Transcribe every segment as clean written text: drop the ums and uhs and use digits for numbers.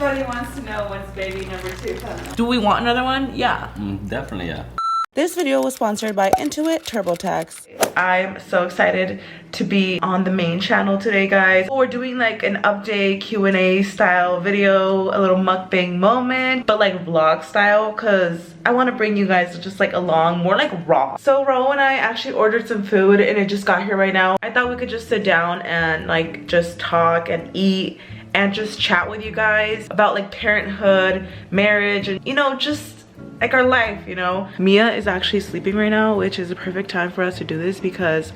Everybody wants to know when's baby number 2 coming. Do we want another one? Yeah. Definitely, yeah. This video was sponsored by Intuit TurboTax. I'm so excited to be on the main channel today, guys. We're doing like an update Q&A style video, a little mukbang moment, but like vlog style, because I want to bring you guys just like along, more like raw. So Ro and I actually ordered some food and it just got here right now. I thought we could just sit down and like just talk and eat and just chat with you guys about like parenthood, marriage, and you know, just like our life, you know. Mia is actually sleeping right now, which is a perfect time for us to do this because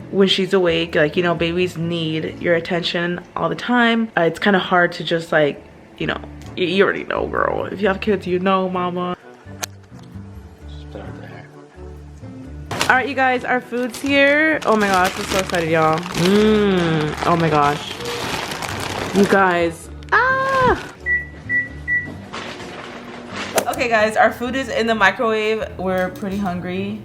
when she's awake, like, you know, babies need your attention all the time. It's kind of hard to just like, you know, you already know, girl. If you have kids, you know, mama. All right, you guys, our food's here. Oh my gosh, I'm so excited, y'all. Oh my gosh. You guys, Okay guys, our food is in the microwave. We're pretty hungry.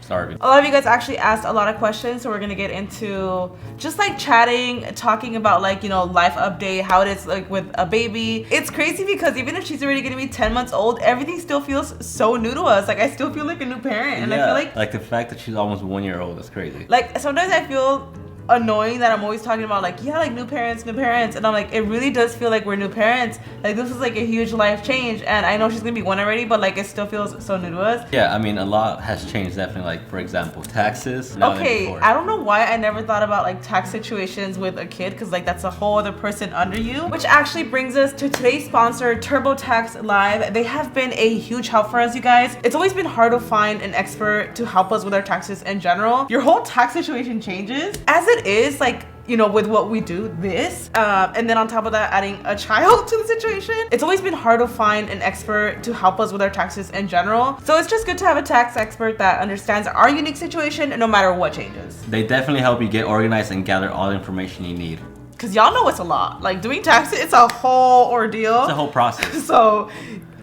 Sorry. A lot of you guys actually asked a lot of questions, so we're gonna get into just like chatting, talking about like, you know, life update, how it is like with a baby. It's crazy because even if she's already gonna be 10 months old, everything still feels so new to us. Like I still feel like a new parent, and I feel like the fact that she's almost 1 year old is crazy. Like sometimes I feel annoying that I'm always talking about like, yeah, like new parents, and I'm like, it really does feel like we're new parents. Like this is like a huge life change, and I know she's gonna be 1 already, but like it still feels so new to us. Yeah, I mean a lot has changed definitely. Like for example, taxes. Okay, I don't know why I never thought about like tax situations with a kid, because like that's a whole other person under you. Which actually brings us to today's sponsor, TurboTax Live. They have been a huge help for us, you guys. It's always been hard to find an expert to help us with our taxes in general. Your whole tax situation changes as it is, like, you know, with what we do this, and then on top of that, adding a child to the situation. It's always been hard to find an expert to help us with our taxes in general. So it's just good to have a tax expert that understands our unique situation no matter what changes. They definitely help you get organized and gather all the information you need. Cause y'all know it's a lot. Like doing taxes, it's a whole ordeal. It's a whole process. So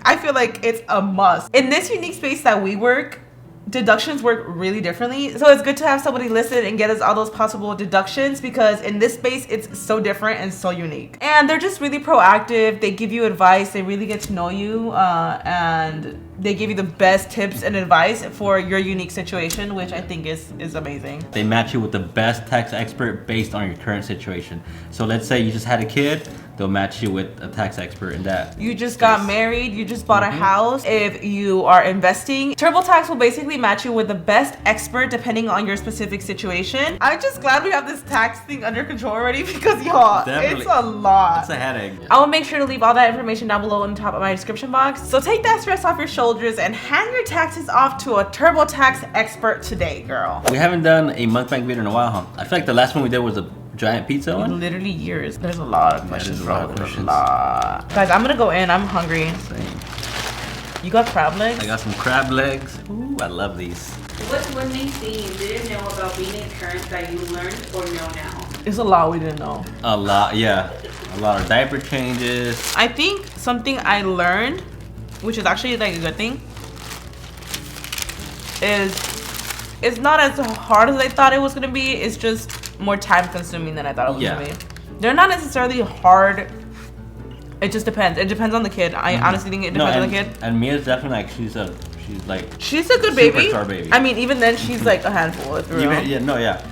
I feel like it's a must. In this unique space that we work, deductions work really differently, so it's good to have somebody listen and get us all those possible deductions, because in this space it's so different and so unique. And they're just really proactive. They give you advice, they really get to know you, and they give you the best tips and advice for your unique situation, which I think is amazing. They match you with the best tax expert based on your current situation. So let's say you just had a kid, they'll match you with a tax expert in that. You just got married, you just bought a house. If you are investing, TurboTax will basically match you with the best expert depending on your specific situation. I'm just glad we have this tax thing under control already, because y'all, it's a lot. It's a headache. I will make sure to leave all that information down below in the top of my description box. So take that stress off your shoulders and hand your taxes off to a TurboTax expert today, girl. We haven't done a mukbang video in a while, huh? I feel like the last one we did was a giant pizza one. Literally years. There's a lot of questions, bro. There's a questions. lot. Guys, I'm gonna go in. I'm hungry. Same. You got crab legs? I got some crab legs. Ooh, I love these. What's one main thing you didn't know about being a parent that you learned or know now? It's a lot we didn't know. A lot, yeah. A lot of diaper changes. I think something I learned, which is actually like a good thing, is it's not as hard as I thought it was gonna be. It's just more time consuming than I thought it was gonna be. They're not necessarily hard. It just depends. It depends on the kid. I honestly think it depends on the kid. And Mia's definitely like she's a good baby. Superstar baby. I mean, even then she's like a handful. If you're real. Yeah.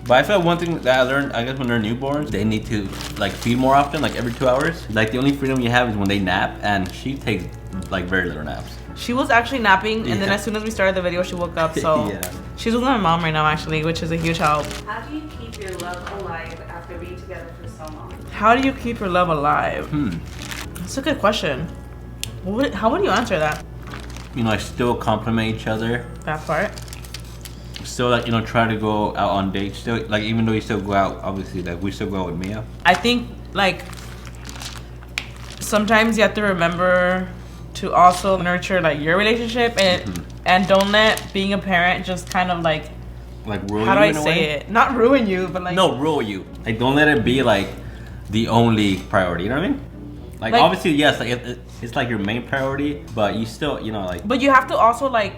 But I feel one thing that I learned, I guess when they're newborns, they need to like feed more often, like every 2 hours. Like the only freedom you have is when they nap, and she takes like very little naps. She was actually napping, and then as soon as we started the video, she woke up. So she's with my mom right now, actually, which is a huge help. How do you keep your love alive after being together for so long? How do you keep your love alive? That's a good question. How would you answer that? You know, I still compliment each other. That part. Still, like, you know, try to go out on dates. Still, like, even though you still go out, obviously, like, we still go out with Mia. I think, like, sometimes you have to remember to also nurture, like, your relationship, and don't let being a parent just kind of, like ruin how do you I in a say way? it? Not ruin you, but, like... No, rule you. Like, don't let it be, like, the only priority, you know what I mean? Like obviously, yes, like, it's, like, your main priority, but you still, you know, like... But you have to also, like...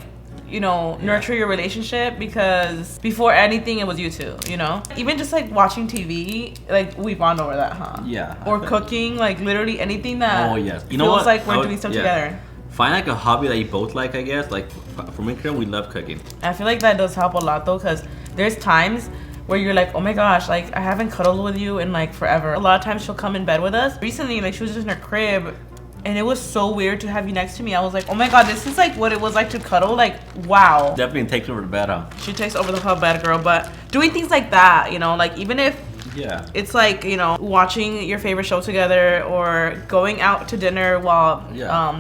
you know, nurture your relationship, because before anything it was you two, you know? Even just like watching TV, like we bond over that, huh? Yeah. Or cooking, like literally anything that You know feels what? like we're doing stuff together. Find like a hobby that you both like, I guess. Like for me, we love cooking. I feel like that does help a lot though, because there's times where you're like, oh my gosh, like I haven't cuddled with you in like forever. A lot of times she'll come in bed with us. Recently, like she was just in her crib and it was so weird to have you next to me. I was like, oh my god, this is like what it was like to cuddle. Like, wow. Definitely takes over the bed, huh? She takes over the whole bed, girl. But doing things like that, you know, like even if it's like, you know, watching your favorite show together or going out to dinner while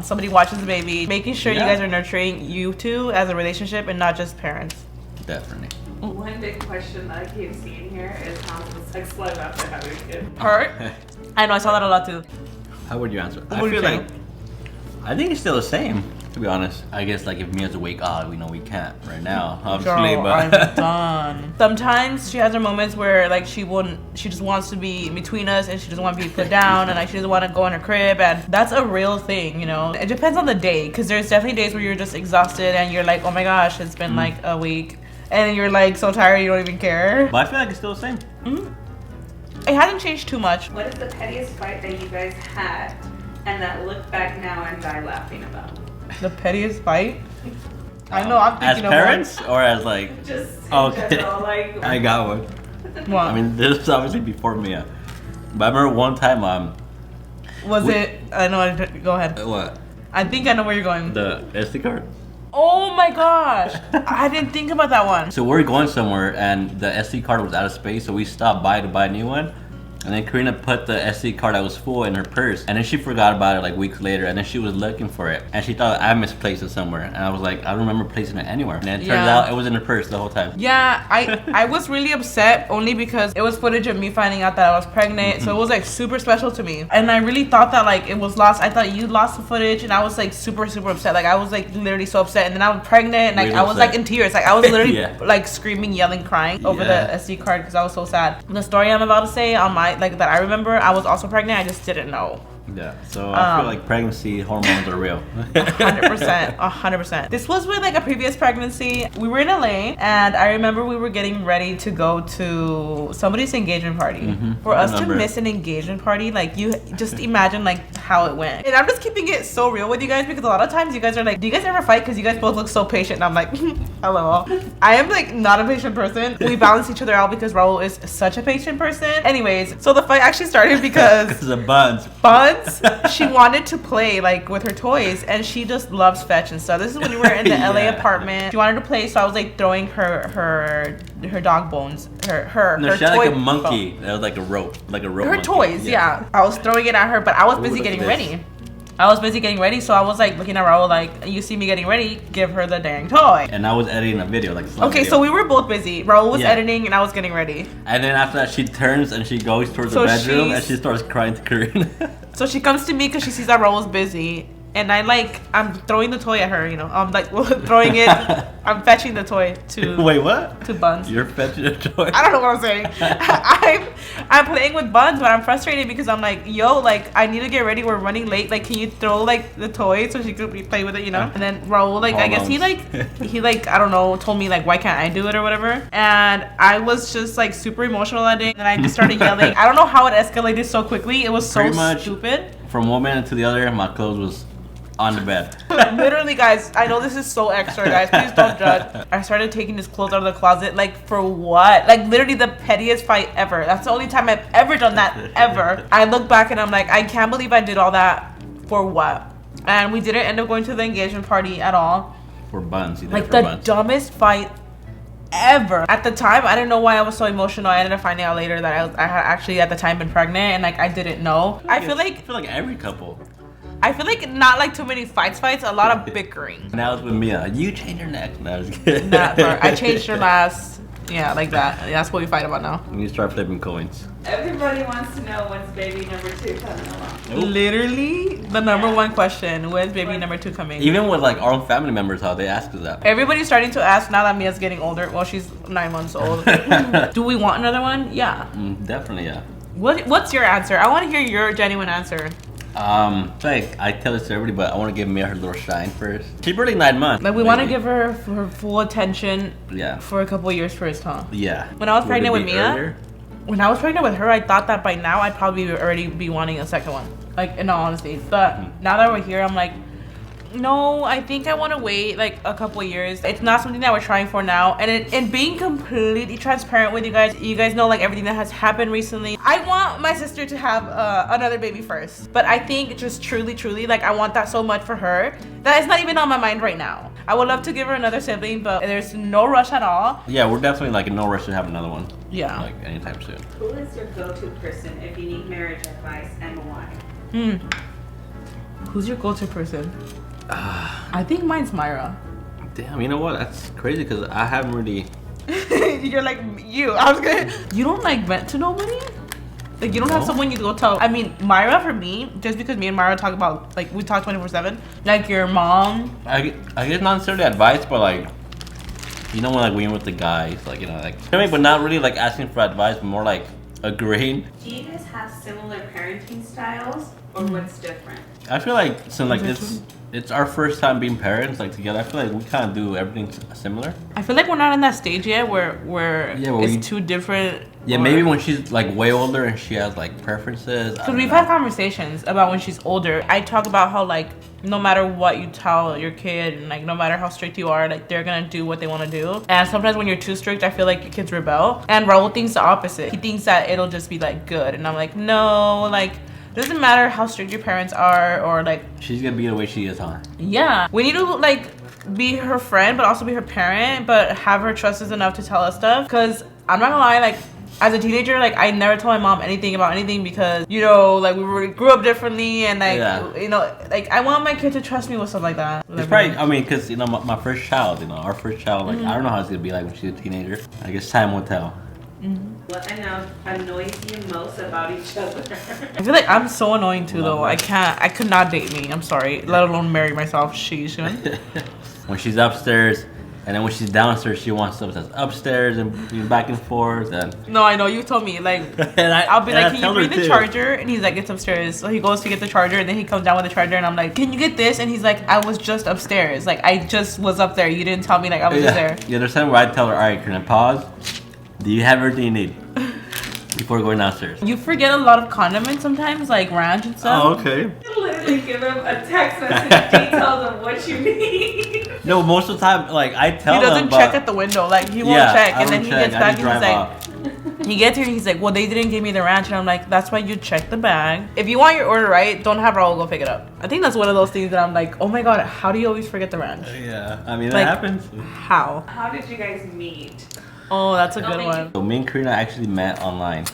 somebody watches the baby, making sure you guys are nurturing you two as a relationship and not just parents. Definitely. One big question that I keep seeing here is how's the sex life after having a kid? Hurt? I know, I saw that a lot too. How would you answer? I feel like I think it's still the same, to be honest. I guess like if Mia's awake, we know we can't right now, obviously. Girl, but I'm done. Sometimes she has her moments where like she just wants to be in between us and she doesn't want to be put down and like she doesn't want to go in her crib, and that's a real thing, you know. It depends on the day, because there's definitely days where you're just exhausted and you're like, oh my gosh, it's been like a week. And you're like so tired you don't even care. But I feel like it's still the same. It hasn't changed too much. What is the pettiest fight that you guys had and that look back now and die laughing about? The pettiest fight? I know, I'm thinking as parents or as like just in general, like I got one. What? I mean, this is obviously before Mia. But I remember one time was it I know, go ahead. What? I think I know where you're going. The SD card? Oh my gosh. I didn't think about that one. So we're going somewhere and the SD card was out of space, so we stopped by to buy a new one. And then Karina put the SD card that was full in her purse, and then she forgot about it like weeks later, and then she was looking for it, and she thought I misplaced it somewhere, and I was like, I don't remember placing it anywhere. And it turns out it was in her purse the whole time. Yeah, I was really upset only because it was footage of me finding out that I was pregnant, so it was like super special to me, and I really thought that like it was lost. I thought you lost the footage, and I was like super upset. Like I was like literally so upset, and then I was pregnant, and like I was like in tears. Like I was literally like screaming, yelling, crying over the SD card because I was so sad. The story I'm about to say on my like that I remember, I was also pregnant, I just didn't know. Yeah, so I feel like pregnancy hormones are real. 100%, 100%. This was with like a previous pregnancy. We were in LA, and I remember we were getting ready to go to somebody's engagement party. For us to miss an engagement party, like you just imagine like how it went. And I'm just keeping it so real with you guys because a lot of times you guys are like, do you guys ever fight? Because you guys both look so patient. And I'm like, hello. I am like not a patient person. We balance each other out because Raul is such a patient person. Anyways, so the fight actually started because of Buns. She wanted to play like with her toys, and she just loves fetch and stuff. This is when we were in the LA apartment. She wanted to play, so I was like throwing her dog bones, her she had toy like a monkey. bone. That was like a rope Her monkey. toys, yeah. I was throwing it at her, but I was busy getting ready. So I was like looking at Raul like, you see me getting ready, give her the dang toy. And I was editing a video, like so we were both busy. Raul was editing and I was getting ready. And then after that, she turns and she goes towards the bedroom and she starts crying to Karina. So she comes to me because she sees that Raul's busy. And I'm throwing the toy at her, you know. I'm like throwing it. I'm fetching the toy to. Wait, what? To Buns. You're fetching a toy. I don't know what I'm saying. I'm playing with Buns, but I'm frustrated because I'm like, yo, like I need to get ready. We're running late. Like, can you throw like the toy so she could play with it, you know? And then Raul, like, I guess he I don't know, told me like, why can't I do it or whatever? And I was just like super emotional that day. And I just started yelling. I don't know how it escalated so quickly. It was so stupid. From one minute to the other, my clothes was on the bed. Literally, guys, I know this is so extra, guys. Please don't judge. I started taking his clothes out of the closet. Like, for what? Like, literally the pettiest fight ever. That's the only time I've ever done that, ever. I look back and I'm like, I can't believe I did all that for what? And we didn't end up going to the engagement party at all. For Buns. Like, the dumbest fight ever. At the time, I didn't know why I was so emotional. I ended up finding out later that I had actually at the time been pregnant, and like I didn't know. I feel like every couple. I feel like not like too many fights, a lot of bickering. Now it's with Mia. You change your neck. No, I was kidding. That part. I changed her last. Yeah, like that. That's what we fight about now. You start flipping coins. Everybody wants to know when's baby number 2 coming along. Nope. Literally the number one question: when's baby number 2 coming? Even with like our own family members, how they ask us that. Everybody's starting to ask now that Mia's getting older. Well, she's 9 months old. Do we want another one? Yeah. Definitely, yeah. What's your answer? I want to hear your genuine answer. It's like I tell this to everybody, but I want to give Mia her little shine first. She's barely 9 months. Like we want to give her her full attention. Yeah. For a couple of years first, huh? Yeah. When I was Would pregnant it with be Mia, earlier? when I was pregnant with her, I thought that by now I'd probably already be wanting a second one. Like in all honesty, but now that we're here, I'm like, no, I think I want to wait like a couple of years. It's not something that we're trying for now. And being completely transparent with you guys know like everything that has happened recently. I want my sister to have another baby first, but I think just truly like I want that so much for her that it's not even on my mind right now. I would love to give her another sibling, but there's no rush at all. Yeah, we're definitely like in no rush to have another one. Yeah. Like anytime soon. Who is your go-to person if you need marriage advice and why? Who's your go-to person? I think mine's Myra. Damn, you know what? That's crazy because I haven't really. You're like you. I was gonna. You don't like vent to nobody. Like you don't have someone you go tell. I mean, Myra for me, just because me and Myra talk about like we talk 24/7. Like your mom. I guess not necessarily advice, but like, you know, when like we're with the guys, like you know, like I mean, but not really like asking for advice, but more like agreeing. Do you guys have similar parenting styles or what's different? I feel like since like it's our first time being parents like together. I feel like we kind of do everything similar. I feel like we're not in that stage yet where it's too different. Yeah, maybe when she's like way older and she has like preferences. Because we've had conversations about when she's older. I talk about how like no matter what you tell your kid and like no matter how strict you are, like they're gonna do what they want to do. And sometimes when you're too strict, I feel like your kids rebel. And Raul thinks the opposite. He thinks that it'll just be like good. And I'm like, no, like doesn't matter how strict your parents are or like she's gonna be the way she is, huh? Yeah, we need to like be her friend but also be her parent, but have her trust us enough to tell us stuff. Because I'm not gonna lie, like as a teenager, like I never told my mom anything about anything because you know like we grew up differently and like you know like I want my kid to trust me with stuff like that. It's probably, I mean, because you know my first child, you know, our first child, like I don't know how it's gonna be like when she's a teenager. I guess time will tell. What annoys you most about each other? I feel like I'm so annoying too though. I could not date me. I'm sorry. Let alone marry myself. When she's upstairs and then when she's downstairs, she wants stuff that's upstairs and back and forth. And no, I know you told me like I'll be like, can you bring the charger? And he's like, it's upstairs. So he goes to get the charger and then he comes down with the charger and I'm like, can you get this? And he's like, I was just upstairs. Like I just was up there. You didn't tell me like I was just there. Yeah, there's time where I tell her, all right, can I pause? Do you have everything you need before going downstairs? You forget a lot of condiments sometimes, like ranch and stuff. Oh, okay. You literally give him a text message details of what you need. No, most of the time, like I tell him. He doesn't check at the window. Like he won't check, and then he gets back and he's like, he gets here and he's like, well, they didn't give me the ranch, and I'm like, that's why you check the bag. If you want your order right, don't have Raul go pick it up. I think that's one of those things that I'm like, oh my god, how do you always forget the ranch? Yeah, I mean like, that happens. How? How did you guys meet? Oh, that's a good one. So me and Karina actually met online.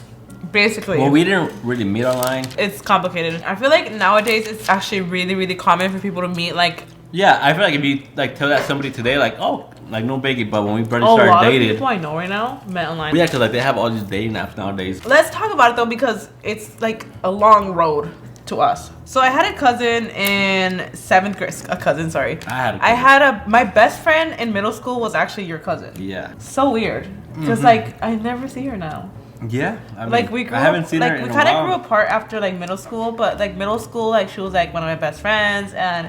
Basically. Well, we didn't really meet online. It's complicated. I feel like nowadays it's actually really common for people to meet like. Yeah, I feel like if you like tell that somebody today, like, oh, like no biggie, but when we barely a started lot dating, of people I know right now met online. yeah, because like they have all these dating apps nowadays. Let's talk about it though because it's like a long road to us. So I had a cousin in 7th grade. A cousin, sorry. I had my best friend in middle school was actually your cousin. Yeah. So weird, because like I never see her now. Yeah. I mean, like we grew I haven't up, seen like her in we a kind of while. grew apart after like middle school, but like middle school, like she was like one of my best friends, and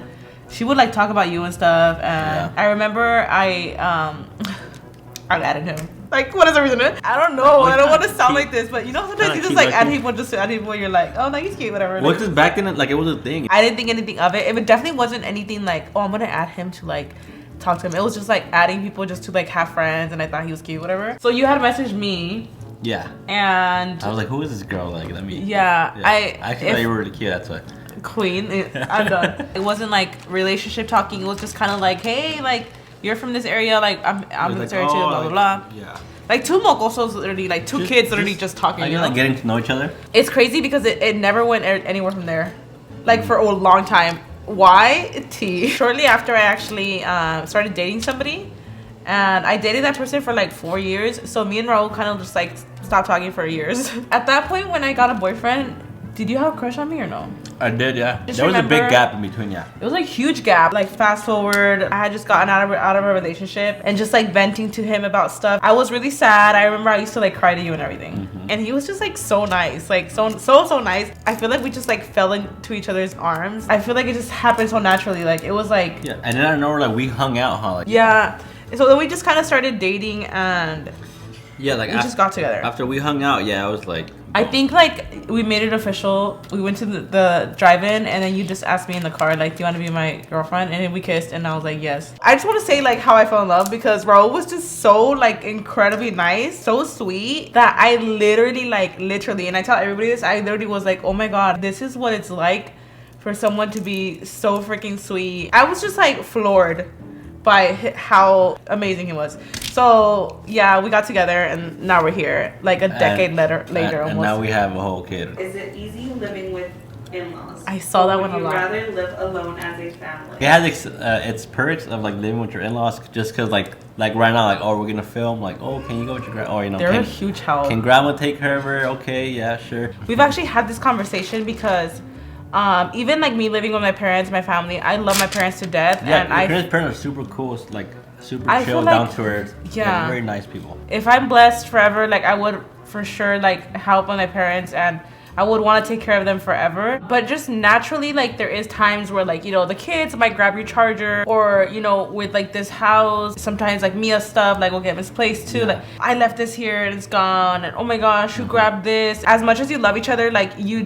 she would like talk about you and stuff. And I remember I added him. Like, what is the reason? I don't know. I don't want to sound like this, but you know, sometimes you just like add people just to add people. You're like, oh, no, he's cute, whatever. What's this back then? Like, it was a thing. I didn't think anything of it. It definitely wasn't anything like, oh, I'm gonna add him to like talk to him. It was just like adding people just to like have friends, and I thought he was cute, whatever. So you had messaged me. Yeah. And I was like, who is this girl? Like, let me. Yeah. I actually thought you were really cute. That's why. Queen. I'm done. It wasn't like relationship talking. It was just kind of like, hey, like you're from this area. Like I'm in this area too. Blah blah blah. Yeah. Like two mocosos, literally, like two kids literally just talking. Like, you know? like getting to know each other. It's crazy because it never went anywhere from there. Like for a long time. Why? T. Shortly after I actually started dating somebody, and I dated that person for like 4 years. So me and Raul kind of just like stopped talking for years. At that point, when I got a boyfriend, Did you have a crush on me or no? I did, yeah. Just There was a big remember- gap in between, yeah. It was like huge gap. Like fast forward, I had just gotten out of a relationship and just like venting to him about stuff. I was really sad. I remember I used to like cry to you and everything. And he was just like so nice, like so nice. I feel like we just like fell into each other's arms. I feel like it just happened so naturally. Like it was like Yeah, and then I know like we hung out, huh? Like, yeah. So then we just kind of started dating and yeah, like we just got together. after we hung out, yeah, I was like, I think like we made it official. We went to the drive-in and then you just asked me in the car like, do you want to be my girlfriend? And then we kissed and I was like, yes. I just want to say like how I fell in love because Raul was just so like incredibly nice, so sweet that I literally and I tell everybody this, I literally was like, oh my god, this is what it's like for someone to be so freaking sweet. I was just like floored by how amazing he was. So yeah, we got together and now we're here, like a decade later almost. And now we have a whole kid. Is it easy living with in-laws? I saw that one a Would you lot. rather live alone as a family? It has its perks of like living with your in-laws, just cause like right now, like, oh, we're gonna film, like, oh, can you go with your grandma? Or you know, They're a can, huge help. can grandma take care of her? Okay, yeah, sure. We've actually had this conversation because even like me living with my parents, my family, I love my parents to death. Yeah, And your parents are super cool, like super I chill, feel like- down to earth. yeah. Like, very nice people. if I'm blessed forever, like I would for sure like help my parents and I would want to take care of them forever. But just naturally, like there is times where like, you know, the kids might grab your charger or, you know, with like this house, sometimes like Mia's stuff like will get misplaced too. Yeah. Like I left this here and it's gone and oh my gosh, who grabbed this? As much as you love each other, like you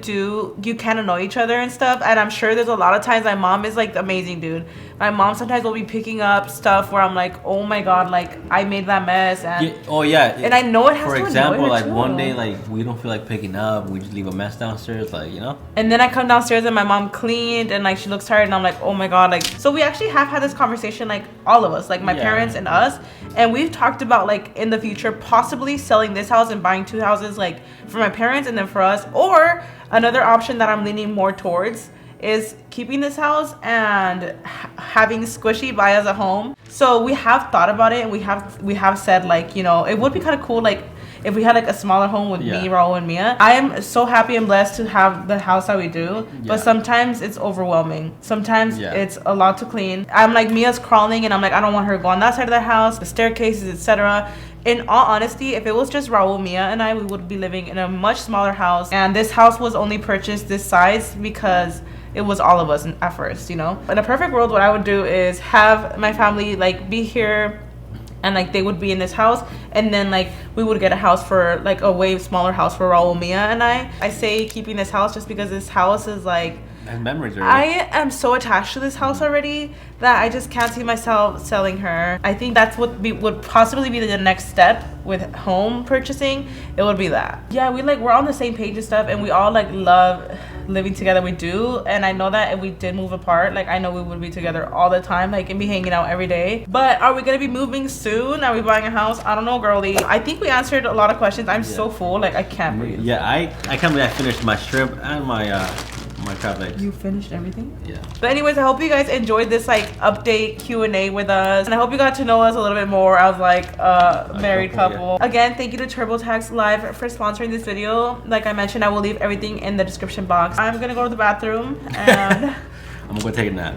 kind of know each other and stuff. And I'm sure there's a lot of times my mom is like amazing, dude. My mom sometimes will be picking up stuff where I'm like, oh my god, like I made that mess. And Yeah, oh yeah. and I know it has For to example, annoy her like too. one day, like we don't feel like picking up, we just leave a mess downstairs, like, you know. And then I come downstairs and my mom cleaned and like she looks tired and I'm like, oh my god, like so we actually have had this conversation, like all of us, like my Yeah. parents and us, and we've talked about like in the future possibly selling this house and buying 2 houses, like for my parents and then for us. Or another option that I'm leaning more towards is keeping this house and having Squishy buy us a home. So we have thought about it and we have said like, you know, it would be kind of cool like if we had like a smaller home with Yeah. me, Raul, and Mia. I am so happy and blessed to have the house that we do, Yeah. but sometimes it's overwhelming. Sometimes Yeah. it's a lot to clean. I'm like, Mia's crawling and I'm like, I don't want her to go on that side of the house, the staircases, etc. In all honesty, if it was just Raul, Mia, and I, we would be living in a much smaller house. And this house was only purchased this size because it was all of us at first, you know? In a perfect world, what I would do is have my family like be here and like they would be in this house and then like we would get a house for like a way smaller house for Raul, Mia, and I say keeping this house just because this house is like And memories are. I am so attached to this house already that I just can't see myself selling her. I think that's what would possibly be the next step with home purchasing. It would be that. Yeah, we're on the same page and stuff, and we all like love living together. We do, and I know that if we did move apart, like I know we would be together all the time, like and be hanging out every day. But are we gonna be moving soon? Are we buying a house? I don't know, girly. I think we answered a lot of questions. I'm so full, like I can't breathe. Yeah, I can't believe I finished my shrimp and my crab legs. You finished everything? Yeah. But anyways, I hope you guys enjoyed this like update Q&A with us, and I hope you got to know us a little bit more as like a married couple. Yeah. Again, thank you to TurboTax Live for sponsoring this video. Like I mentioned, I will leave everything in the description box. I'm gonna go to the bathroom and I'm gonna go take a nap.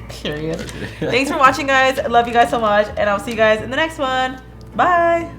period. Thanks for watching, guys. I love you guys so much, and I'll see you guys in the next one. Bye.